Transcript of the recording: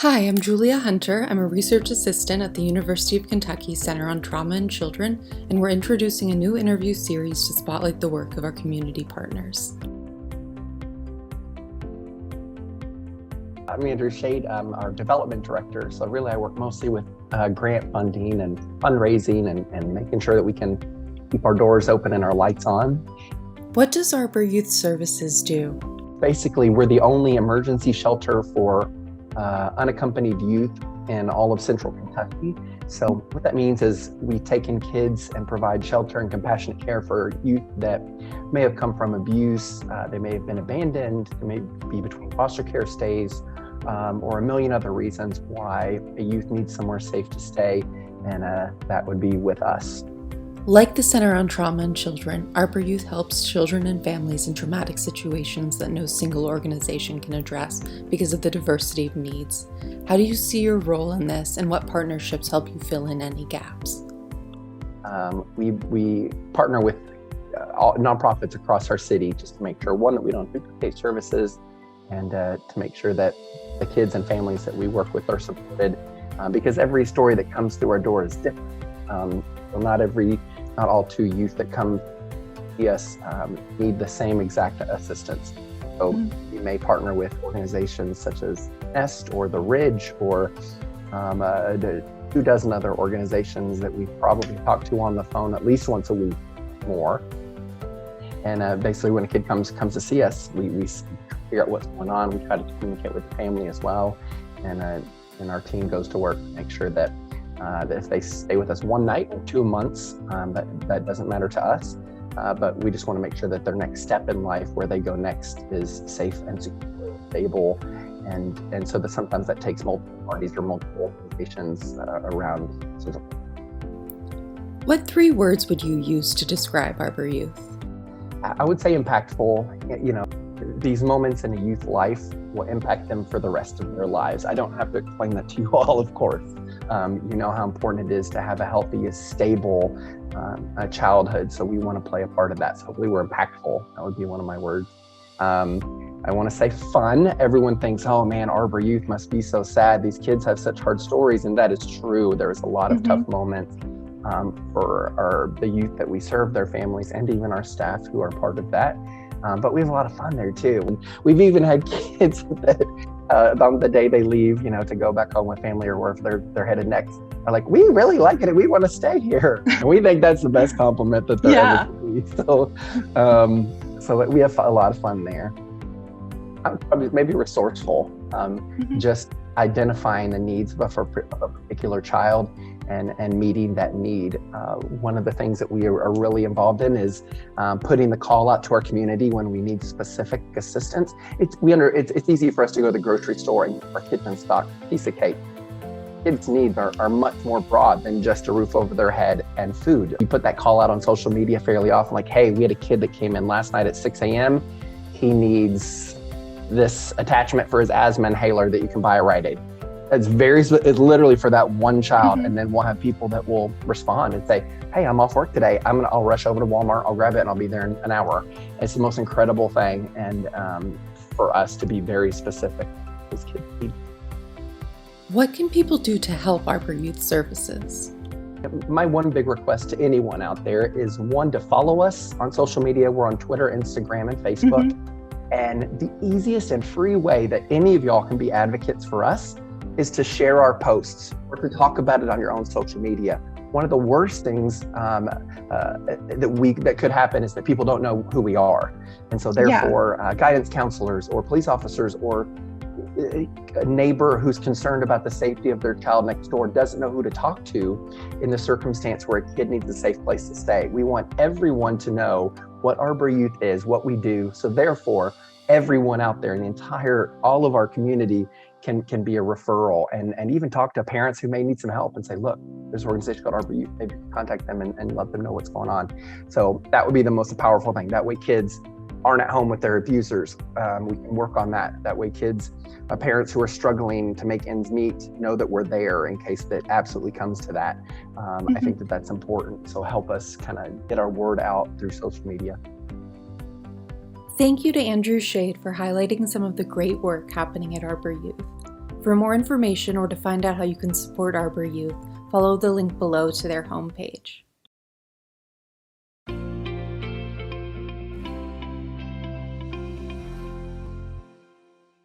Hi, I'm Julia Hunter. I'm a research assistant at the University of Kentucky Center on Trauma in Children, and we're introducing a new interview series to spotlight the work of our community partners. I'm Andrew Shade. I'm our development director. So really I work mostly with grant funding and fundraising and making sure that we can keep our doors open and our lights on. What does Arbor Youth Services do? Basically, we're the only emergency shelter for unaccompanied youth in all of central Kentucky. So what that means is we take in kids and provide shelter and compassionate care for youth that may have come from abuse, they may have been abandoned, they may be between foster care stays, or a million other reasons why a youth needs somewhere safe to stay, and that would be with us. Like the Center on Trauma in Children, Arbor Youth helps children and families in traumatic situations that no single organization can address because of the diversity of needs. How do you see your role in this, and what partnerships help you fill in any gaps? We partner with all nonprofits across our city just to make sure, one, that we don't duplicate services, and to make sure that the kids and families that we work with are supported, because every story that comes through our door is different. So not all two youth that come see us need the same exact assistance. So we may partner with organizations such as Nest or The Ridge or 24 other organizations that we probably talk to on the phone at least once a week more. And basically when a kid comes to see us, we figure out what's going on. We try to communicate with the family as well. And our team goes to work to make sure that if they stay with us one night or 2 months, that doesn't matter to us. But we just want to make sure that their next step in life, where they go next, is safe and secure, stable. And so that sometimes that takes multiple parties or multiple organizations around. What 3 words would you use to describe Arbor Youth? I would say impactful. You know, these moments in a youth life will impact them for the rest of their lives. I don't have to explain that to you all, of course. You know how important it is to have a healthy, stable childhood. So we want to play a part of that. So hopefully we're impactful. That would be one of my words. I want to say fun. Everyone thinks, oh man, Arbor Youth must be so sad. These kids have such hard stories. And that is true. There's a lot of tough moments for the youth that we serve, their families, and even our staff who are part of that. But we have a lot of fun there too. And we've even had kids that on the day they leave, you know, to go back home with family or wherever they're headed next, are like, we really like it and we want to stay here. And we think that's the best compliment that there ever could be. So we have a lot of fun there. Probably maybe resourceful, just identifying the needs of a particular child and meeting that need. One of the things that we are really involved in is putting the call out to our community when we need specific assistance. It's easy for us to go to the grocery store and our kitchen stock a piece of cake. Kids' needs are much more broad than just a roof over their head and food. We put that call out on social media fairly often, like, hey, we had a kid that came in last night at 6 a.m. He needs this attachment for his asthma inhaler that you can buy at Rite Aid. It's literally for that one child. And then we'll have people that will respond and say, hey, I'm off work today. I'll rush over to Walmart, I'll grab it, and I'll be there in an hour. It's the most incredible thing. And for us to be very specific, these kids need. What can people do to help Arbor Youth Services? My one big request to anyone out there is, one, to follow us on social media. We're on Twitter, Instagram, and Facebook. And the easiest and free way that any of y'all can be advocates for us is to share our posts or to talk about it on your own social media. One of the worst things that could happen is that people don't know who we are. And so therefore, guidance counselors or police officers or a neighbor who's concerned about the safety of their child next door doesn't know who to talk to in the circumstance where a kid needs a safe place to stay. We want everyone to know what Arbor Youth is, what we do. So therefore, everyone out there in all of our community can be a referral, and even talk to parents who may need some help and say, look, there's an organization called Arbor Youth, maybe contact them and let them know what's going on. So that would be the most powerful thing. That way kids aren't at home with their abusers. We can work on that. That way parents who are struggling to make ends meet know that we're there in case that absolutely comes to that. I think that that's important. So help us kind of get our word out through social media. Thank you to Andrew Shade for highlighting some of the great work happening at Arbor Youth. For more information or to find out how you can support Arbor Youth, follow the link below to their homepage.